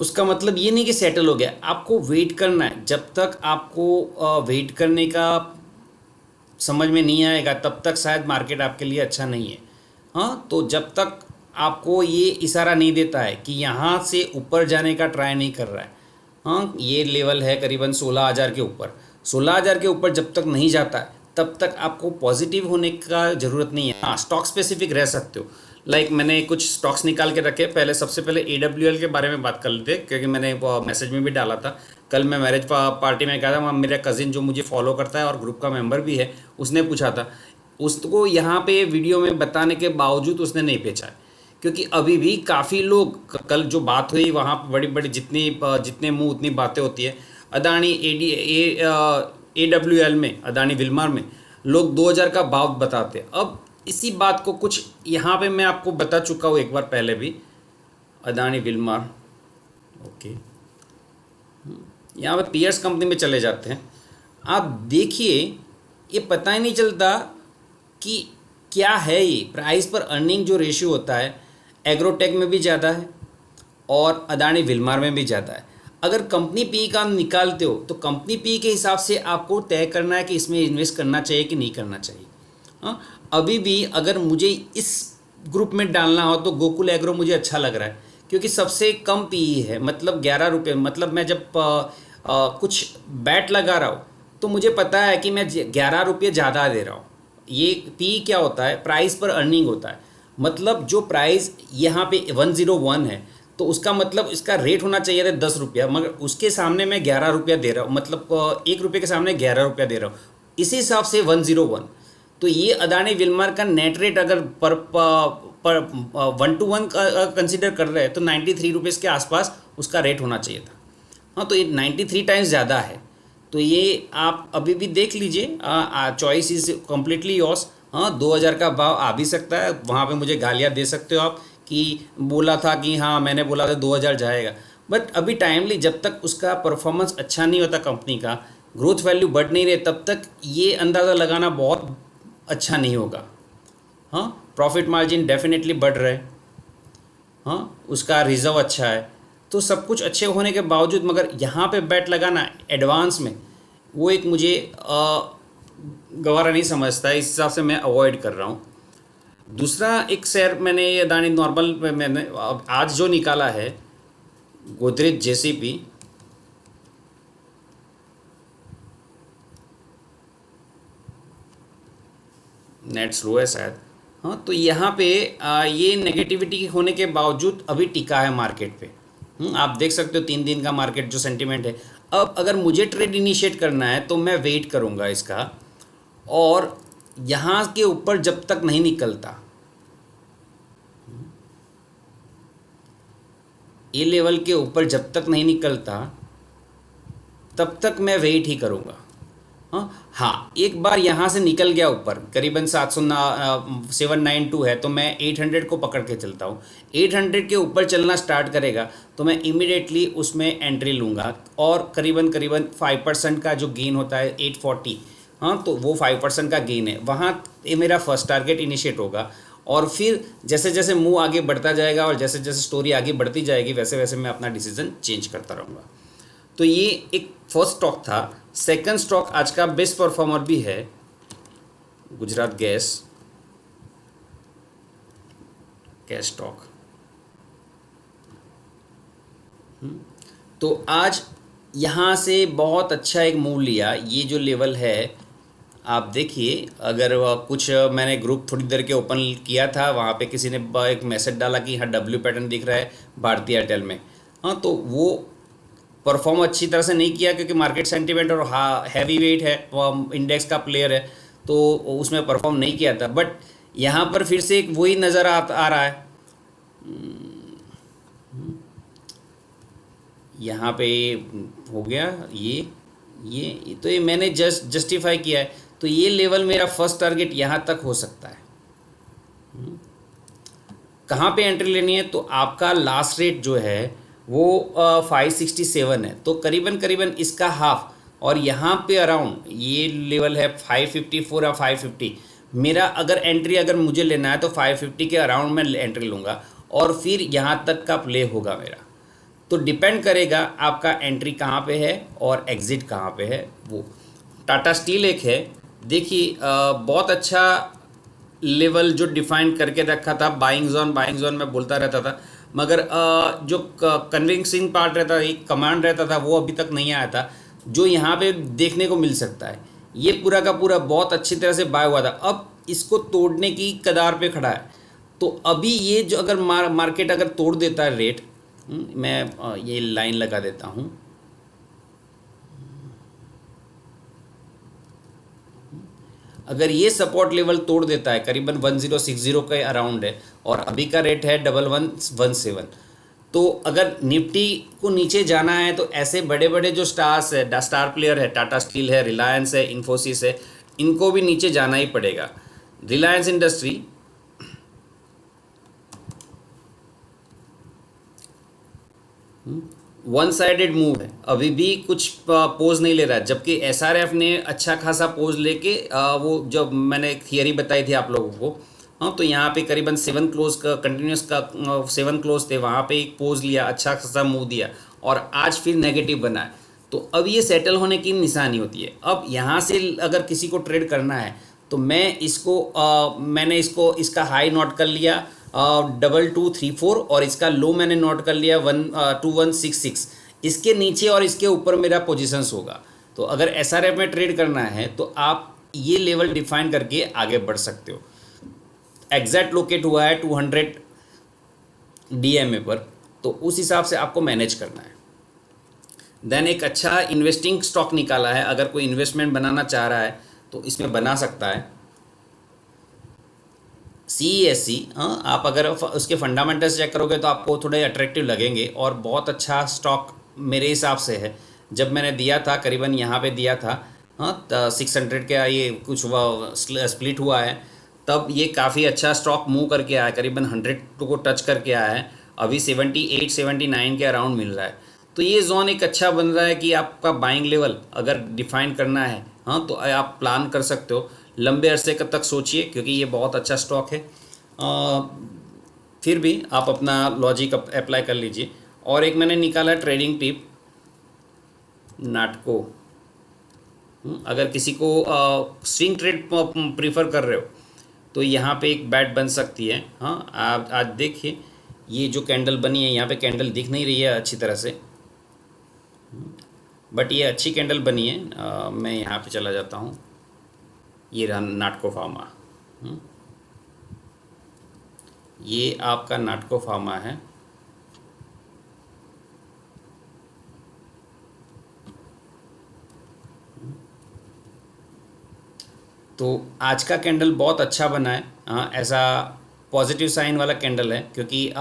उसका मतलब ये नहीं कि सेटल हो गया, आपको वेट करना है। जब तक आपको वेट करने का समझ में नहीं आएगा तब तक शायद मार्केट आपके लिए अच्छा नहीं है। हाँ, तो जब तक आपको ये इशारा नहीं देता है कि यहाँ से ऊपर जाने का ट्राई नहीं कर रहा है, हाँ, ये लेवल है करीबन 16,000 के ऊपर, 16,000 के ऊपर जब तक नहीं जाता है तब तक आपको पॉजिटिव होने का ज़रूरत नहीं है। हाँ, स्टॉक स्पेसिफिक रह सकते हो। मैंने कुछ स्टॉक्स निकाल के रखे। पहले सबसे पहले AWL के बारे में बात कर लेते हैं, क्योंकि मैंने मैसेज में भी डाला था। कल मैं मैरिज पार्टी में गया था, वहाँ मेरा कज़िन जो मुझे फॉलो करता है और ग्रुप का मेंबर भी है, उसने पूछा था। उसको यहाँ पे वीडियो में बताने के बावजूद उसने नहीं बेचा, क्योंकि अभी भी काफ़ी लोग, कल जो बात हुई वहाँ पर बड़ी बड़ी जितने मुंह उतनी बातें होती है। अदानी AWL में, अदानी विल्मार में लोग 2,000 का भाव बताते हैं। अब इसी बात को कुछ यहाँ पे मैं आपको बता चुका हूँ एक बार पहले भी। अदानी विल्मार, ओके, यहाँ पे पीयर्स कंपनी में चले जाते हैं। आप देखिए, ये पता ही नहीं चलता कि क्या है ये प्राइस पर अर्निंग जो रेशियो होता है, एग्रोटेक में भी ज़्यादा है और अदानी विल्मार में भी ज़्यादा है। अगर कंपनी पी का निकालते हो तो कंपनी पी के हिसाब से आपको तय करना है कि इसमें इन्वेस्ट करना चाहिए कि नहीं करना चाहिए। हाँ, अभी भी अगर मुझे इस ग्रुप में डालना हो तो गोकुल एग्रो मुझे अच्छा लग रहा है, क्योंकि सबसे कम पी है, मतलब 11 रुपये। मतलब मैं जब कुछ बैट लगा रहा हूँ तो मुझे पता है कि मैं 11 रुपये ज़्यादा दे रहा हूँ। ये पी क्या होता है, प्राइस पर अर्निंग होता है। मतलब जो प्राइस यहाँ पे 101 है तो उसका मतलब इसका रेट होना चाहिए था 10 रुपया, मगर उसके सामने मैं 11 रुपया दे रहा हूँ। मतलब 1 रुपये के सामने 11 रुपया दे रहा हूँ, इसी हिसाब से 101। तो ये अदानी विल्मार का नेट रेट अगर पर 1 to 1 कंसिडर कर रहे हैं तो 93 रुपीज़ के आसपास उसका रेट होना चाहिए था। हाँ, तो ये 93 टाइम्स ज़्यादा है। तो ये आप अभी भी देख लीजिए, चॉइस इज़ कम्प्लीटली योर्स। हाँ, 2,000 का भाव आ भी सकता है, वहाँ पे मुझे गालियाँ दे सकते हो आप कि बोला था कि हाँ मैंने बोला था 2,000 जाएगा। बट अभी टाइमली जब तक उसका परफॉर्मेंस अच्छा नहीं होता, कंपनी का ग्रोथ वैल्यू बढ़ नहीं रहे, तब तक ये अंदाज़ा लगाना बहुत अच्छा नहीं होगा। हाँ, प्रॉफिट मार्जिन डेफिनेटली बढ़ रहा है, हाँ, उसका रिजर्व अच्छा है, तो सब कुछ अच्छे होने के बावजूद मगर यहाँ पे बैट लगाना एडवांस में, वो एक मुझे गवारा नहीं समझता है। इस हिसाब से मैं अवॉइड कर रहा हूँ। दूसरा एक शेयर मैंने ये अदानी नॉर्मल में मैंने आज जो निकाला है, गोदरेज JCP, नेट स्लो है शायद। हाँ, तो यहाँ पे ये नेगेटिविटी होने के बावजूद अभी टिका है मार्केट पे। आप देख सकते हो 3 दिन का मार्केट जो सेंटीमेंट है। अब अगर मुझे ट्रेड इनिशिएट करना है तो मैं वेट करूँगा इसका, और यहाँ के ऊपर जब तक नहीं निकलता, ये लेवल के ऊपर जब तक नहीं निकलता तब तक मैं वेट ही करूँगा। हाँ, एक बार यहाँ से निकल गया ऊपर, करीबन 792 है, तो मैं 800 को पकड़ के चलता हूँ। 800 के ऊपर चलना स्टार्ट करेगा तो मैं इमीडिएटली उसमें एंट्री लूँगा, और करीबन 5% का जो गेन होता है 840, हाँ, तो वो 5% का गेन है, वहाँ ये मेरा फर्स्ट टारगेट इनिशिएट होगा। और फिर जैसे जैसे मूव आगे बढ़ता जाएगा और जैसे जैसे स्टोरी आगे बढ़ती जाएगी वैसे वैसे मैं अपना डिसीजन चेंज करता रहूँगा। तो ये एक फर्स्ट स्टॉक था। सेकंड स्टॉक आज का बेस्ट परफॉर्मर भी है, गुजरात गैस स्टॉक। तो आज यहाँ से बहुत अच्छा एक मूव लिया। ये जो लेवल है आप देखिए, अगर कुछ मैंने ग्रुप थोड़ी देर के ओपन किया था, वहाँ पे किसी ने एक मैसेज डाला कि हाँ W पैटर्न दिख रहा है भारतीय एयरटेल में। हाँ, तो वो परफॉर्म अच्छी तरह से नहीं किया क्योंकि मार्केट सेंटीमेंट और हैवी वेट है, इंडेक्स का प्लेयर है, तो उसमें परफॉर्म नहीं किया था। बट यहाँ पर फिर से एक वही नज़र आ रहा है। यहाँ पे हो गया ये तो ये मैंने जस्टिफाई किया है। तो ये लेवल मेरा फर्स्ट टारगेट यहाँ तक हो सकता है। कहाँ पे एंट्री लेनी है, तो आपका लास्ट रेट जो है वो 567 है, तो करीबन इसका हाफ, और यहाँ पे अराउंड ये लेवल है 554 या 550। मेरा अगर मुझे लेना है तो 550 के अराउंड मैं एंट्री लूँगा, और फिर यहाँ तक का प्ले होगा मेरा। तो डिपेंड करेगा आपका एंट्री कहाँ पे है और एग्ज़िट कहाँ पे है। वो टाटा स्टील एक है, देखिए बहुत अच्छा लेवल जो डिफाइन करके रखा था, बाइंग जोन मैं बोलता रहता था, मगर जो कन्विंसिंग पार्ट रहता था, एक कमांड रहता था, वो अभी तक नहीं आया था जो यहाँ पे देखने को मिल सकता है। ये पूरा का पूरा बहुत अच्छी तरह से बाय हुआ था, अब इसको तोड़ने की कगार पे खड़ा है। तो अभी ये जो अगर मार्केट अगर तोड़ देता है रेट, मैं ये लाइन लगा देता हूँ, अगर ये सपोर्ट लेवल तोड़ देता है करीबन 1060 के अराउंड है और अभी का रेट है 1117, तो अगर निफ्टी को नीचे जाना है तो ऐसे बड़े बड़े जो स्टार्स है, स्टार प्लेयर है, टाटा स्टील है, रिलायंस है, इन्फोसिस है, इनको भी नीचे जाना ही पड़ेगा। Reliance industry one sided move है, अभी भी कुछ पोज नहीं ले रहा है, जबकि एसआरएफ ने अच्छा खासा पोज लेके वो जब मैंने थियरी बताई थी आप लोगों को, हाँ, तो यहाँ पे करीबन 7 क्लोज का कंटिन्यूस का 7 क्लोज थे, वहाँ पे एक पोज लिया, अच्छा खासा मूव दिया और आज फिर नेगेटिव बना है। तो अब ये सेटल होने की निशानी होती है। अब यहाँ से अगर किसी को ट्रेड करना है तो मैं इसको मैंने इसको इसका हाई नोट कर लिया 2234 और इसका लो मैंने नोट कर लिया 2166। इसके नीचे और इसके ऊपर मेरा पोजीशंस होगा। तो अगर एसआरएफ में ट्रेड करना है तो आप ये लेवल डिफाइन करके आगे बढ़ सकते हो। एग्जैक्ट लोकेट हुआ है 200 डीएमए पर, तो उस हिसाब से आपको मैनेज करना है। देन एक अच्छा इन्वेस्टिंग स्टॉक निकाला है, अगर कोई इन्वेस्टमेंट बनाना चाह रहा है तो इसमें बना सकता है। CESC, हाँ, आप अगर उसके फंडामेंटल्स चेक करोगे तो आपको थोड़े अट्रैक्टिव लगेंगे और बहुत अच्छा स्टॉक मेरे हिसाब से है। जब मैंने दिया था करीबन यहाँ पे दिया था, हाँ, 600 का ये कुछ स्प्लिट हुआ है, तब ये काफ़ी अच्छा स्टॉक मूव करके आया, करीबन 100 को टच करके आया है। अभी 78 79 के अराउंड मिल रहा है। तो ये जोन एक अच्छा बन रहा है कि आपका बाइंग लेवल अगर डिफाइन करना है, हाँ, तो आप प्लान कर सकते हो। लंबे अरसे तक सोचिए क्योंकि ये बहुत अच्छा स्टॉक है। फिर भी आप अपना लॉजिक अप्लाई कर लीजिए। और एक मैंने निकाला ट्रेडिंग टिप, नाटको। अगर किसी को स्विंग ट्रेड प्रीफर कर रहे हो तो यहाँ पे एक बैट बन सकती है। हाँ, आप आज देखिए ये जो कैंडल बनी है, यहाँ पे कैंडल दिख नहीं रही है अच्छी तरह से, बट ये अच्छी कैंडल बनी है। मैं यहाँ पे चला जाता हूँ, ये रहा नाटको फार्मा। ये आपका नाटको फार्मा है। तो आज का कैंडल बहुत अच्छा बना है। ऐसा पॉजिटिव साइन वाला कैंडल है क्योंकि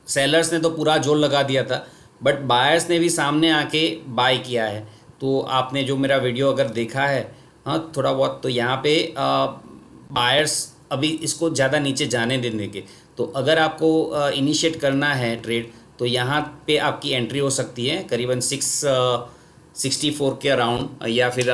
सेलर्स ने तो पूरा जोर लगा दिया था, बट बायर्स ने भी सामने आके बाय किया है। तो आपने जो मेरा वीडियो अगर देखा है, हाँ, थोड़ा बहुत, तो यहाँ पे बायर्स अभी इसको ज़्यादा नीचे जाने देने के, तो अगर आपको इनिशिएट करना है ट्रेड तो यहाँ पे आपकी एंट्री हो सकती है करीबन 664 के अराउंड, या फिर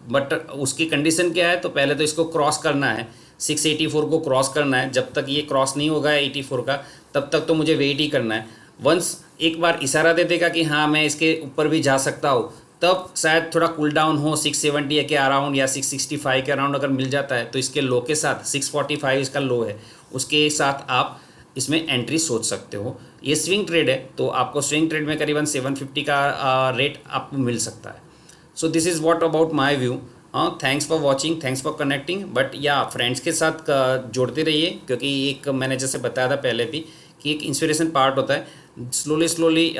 बट उसकी कंडीशन क्या है, तो पहले तो इसको क्रॉस करना है, 684 को क्रॉस करना है। जब तक ये क्रॉस नहीं होगा 84 का, तब तक तो मुझे वेट ही करना है। वंस एक बार इशारा दे देगा कि हाँ मैं इसके ऊपर भी जा सकता हूँ, तब शायद थोड़ा कूल डाउन हो 670 के अराउंड या 665 के अराउंड अगर मिल जाता है तो इसके लो के साथ 645 इसका लो है, उसके साथ आप इसमें एंट्री सोच सकते हो। ये स्विंग ट्रेड है तो आपको स्विंग ट्रेड में करीबन 750 का रेट आपको मिल सकता है। So this is what about my view. Thanks for watching, thanks for connecting, but या फ्रेंड्स के साथ जोड़ते रहिए क्योंकि एक मैंने जैसे बताया था पहले भी कि एक इंस्पिरेशन पार्ट होता है। स्लोली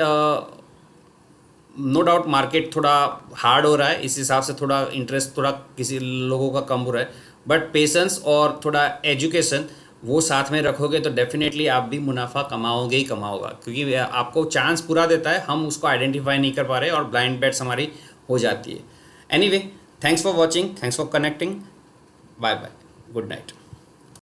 नो डाउट मार्केट थोड़ा हार्ड हो रहा है, इस हिसाब से थोड़ा इंटरेस्ट थोड़ा किसी लोगों का कम हो रहा है, बट पेशेंस और थोड़ा एजुकेशन वो साथ में रखोगे तो डेफिनेटली आप भी मुनाफा कमाओगे ही कमाओगा, क्योंकि आपको चांस पूरा देता है, हम उसको आइडेंटिफाई नहीं कर पा रहे और ब्लाइंड बेट्स हमारी हो जाती है। Anyway, thanks for watching, thanks for connecting, bye bye, good night.